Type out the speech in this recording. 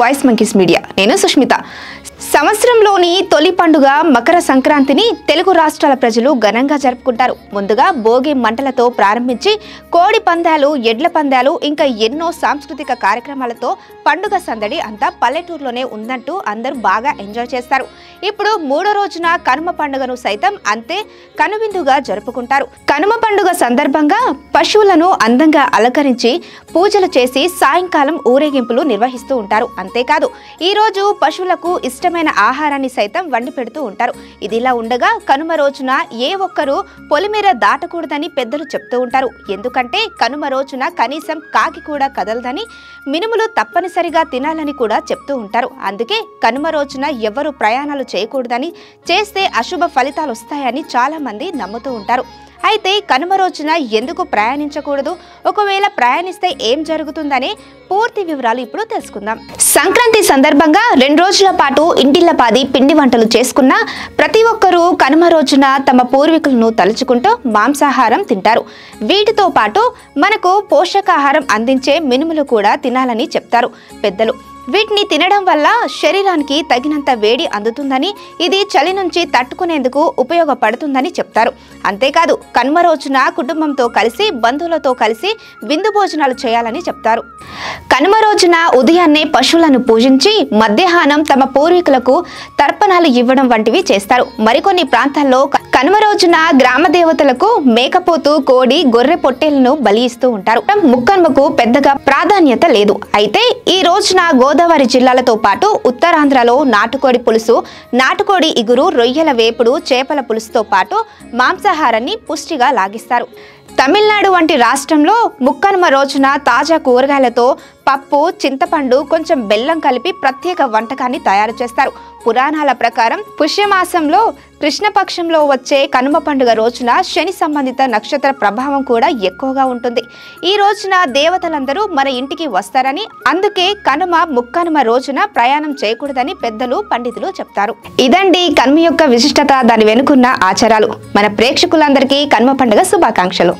Voice monkeys media. నేను సుష్మిత. సంవత్సరంలోని తొలి పండుగ మకర సంక్రాంతిని తెలుగు రాష్ట్రాల ప్రజలు ఘనంగా జరుపుకుంటారు. ముందుగా భోగి మంటలతో ప్రారంభించి కోడి పందాలు, ఎడ్ల పందాలు, ఇంకా ఎన్నో సాంస్కృతిక కార్యక్రమాలతో పండుగ సందడి అంతా పల్లెటూరులోనే ఉందంటూ అందరూ బాగా ఎంజాయ్ చేస్తారు. ఇప్పుడు మూడో రోజున కనుమ పండుగను సైతం అంతే కనువిందుగా జరుపుకుంటారు. కనుమ పండుగ సందర్భంగా పశువులను అందంగా అలంకరించి పూజలు చేసి సాయంకాలం ఊరేగింపులు నిర్వహిస్తూ ఉంటారు. అంతేకాదు ఈ రోజు పశువులకు ఇష్టమైన ఆహారాన్ని సైతం వండి పెడుతూ ఉంటారు. ఇదిలా ఉండగా కనుమ రోజున ఏ ఒక్కరూ పొలిమేర దాటకూడదని పెద్దలు చెప్తూ ఉంటారు. ఎందుకంటే కనుమ రోజున కనీసం కాకి కూడా కదలదని, మినుములు తప్పనిసరిగా తినాలని కూడా చెప్తూ ఉంటారు. అందుకే కనుమ రోజున ఎవరు ప్రయాణాలు చేయకూడదని, చేస్తే అశుభ ఫలితాలు వస్తాయని చాలా మంది నమ్ముతూ ఉంటారు. అయితే కనుమ రోజున ఎందుకు ప్రయాణించకూడదు, ఒకవేళ ప్రయాణిస్తే ఏం జరుగుతుందనే పూర్తి వివరాలు ఇప్పుడు తెలుసుకుందాం. సంక్రాంతి సందర్భంగా 2 రోజుల పాటు ఇంటిల్లపాది పిండి వంటలు చేసుకున్న ప్రతి ఒక్కరూ కనుమ రోజున తమ పూర్వీకులను తలుచుకుంటూ మాంసాహారం తింటారు. వీటితో పాటు మనకు పోషకాహారం అందించే మినుములు కూడా తినాలని చెప్తారు పెద్దలు. వీటిని తినడం వల్ల శరీరానికి తగినంత వేడి అందుతుందని, ఇది చలి నుంచి తట్టుకునేందుకు ఉపయోగపడుతుందని చెప్తారు. అంతేకాదు కనుమ రోజున కుటుంబంతో కలిసి, బంధువులతో కలిసి విందు భోజనాలు చేయాలని చెప్తారు. కనుమ రోజున ఉదయాన్నే పశువులను పూజించి మధ్యాహ్నం తమ పూర్వీకులకు తర్పణాలు ఇవ్వడం వంటివి చేస్తారు. మరికొన్ని ప్రాంతాల్లో కనుమ రోజున గ్రామ దేవతలకు మేకపోతు, కోడి, గొర్రె పొట్టేలను బలి ఇస్తూ ఉంటారు. ముక్కనుమకు పెద్దగా ప్రాధాన్యత లేదు. అయితే ఈ రోజున గోదావరి జిల్లాలతో పాటు ఉత్తరాంధ్రలో నాటుకోడి పులుసు, నాటుకోడి ఇగురు, రొయ్యల వేపుడు, చేపల పులుసుతో పాటు మాంసాహారాన్ని పుష్టిగా లాగిస్తారు. తమిళనాడు వంటి రాష్ట్రంలో ముక్కనుమ రోజున తాజా కూరగాయలతో పప్పు, చింతపండు, కొంచెం బెల్లం కలిపి ప్రత్యేక వంటకాన్ని తయారు చేస్తారు. పురాణాల ప్రకారం పుష్యమాసంలో కృష్ణపక్షంలో వచ్చే కనుమ పండుగ రోజున శని సంబంధిత నక్షత్ర ప్రభావం కూడా ఎక్కువగా ఉంటుంది. ఈ రోజున దేవతలందరూ మన ఇంటికి వస్తారని, అందుకే కనుమ ముక్కనుమ రోజున ప్రయాణం చేయకూడదని పెద్దలు, పండితులు చెప్తారు. ఇదండి కనుమ యొక్క విశిష్టత, దాని వెనుకున్న ఆచారాలు. మన ప్రేక్షకులందరికీ కనుమ పండుగ శుభాకాంక్షలు.